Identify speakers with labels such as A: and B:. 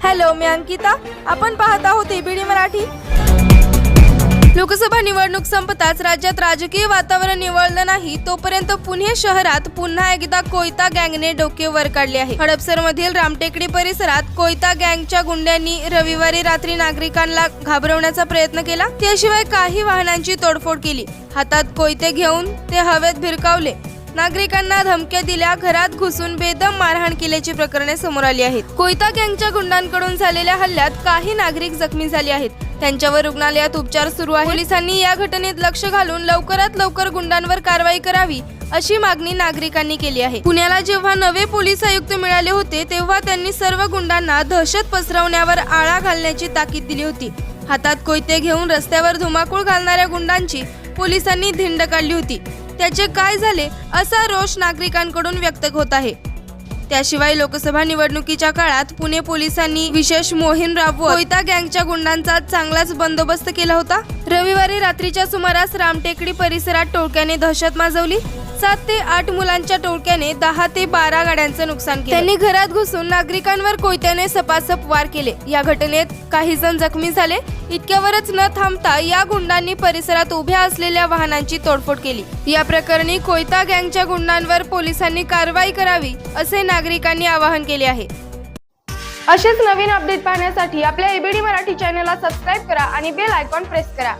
A: Hello, मी अंकिता. आपण पाहत आहोत एबीडी मराठी. लोकसभा निवडणूक संपताच राज्यात राजकीय वातावरण निवळलं नाही तोपर्यंत पुणे शहरात पुन्हा एकदा कोयता गँगने डोके वर काढले आहे. हडपसरमधील रामटेकडी परिसरात कोयता गँगच्या गुंड्यांनी रविवारी रात्री नागरिकांना घाबरवण्याचा प्रयत्न केला. त्याशिवाय काही वाहनांची तोडफोड केली. हातात कोयते घेऊन ते हवेत भिरकावले. नागरिकांना धमक्या दिल्या. घरात घुसून बेदम मारहाण केल्याची प्रकरणे समोर आली आहेत. कोयता गँगच्या गुंडांकडून झालेल्या हल्ल्यात काही नागरिक जखमी झाले आहेत. त्यांच्यावर रुग्णालयात उपचार सुरू आहे. पोलिसांनी या घटनेत लक्ष घालून लवकरात लवकर गुंडांवर कारवाई करावी अशी मागणी नागरिकांनी केली आहे. पुण्याला जेव्हा नवे पोलीस आयुक्त मिळाले होते तेव्हा त्यांनी सर्व गुंडांना दहशत पसरवण्यावर आळा घालण्याची ताकीद दिली होती. हातात कोयते घेऊन रस्त्यावर धुमाकूळ घालणाऱ्या गुंडांची पोलिसांनी धिंड काढली होती. त्याचे काय झाले असा रोष नागरिकांकडून व्यक्त होत आहे. त्याशिवाय लोकसभा निवडणुकीच्या काळात पुणे पोलिसांनी विशेष मोहीम राबवत कोयता गँगच्या गुंडांचा चांगलाच बंदोबस्त केला होता. रविवारी रात्रीच्या सुमारास रामटेकडी परिसरात टोळक्याने दहशत माजवली. 7 ते 8 मुलांच्या टोळक्याने 10 ते 12 गाड्यांचं नुकसान केलं. त्यांनी घरात घुसून नागरिकांवर कोयत्याने सपासप वार केले. या घटनेत काही जण जखमी झाले. इतक्यावरच न थांबता या गुंडांनी परिसरात उभ्या असलेल्या वाहनांची तोडफोड केली. या प्रकरणी कोयता गँगच्या गुंडांवर पोलिसांनी कारवाई करावी असे नागरिकांनी आवाहन केले आहे. असेच नवीन अपडेट पाहण्यासाठी आपल्या एबीडी मराठी चॅनलला सबस्क्राईब करा आणि बेल आयकॉन प्रेस करा.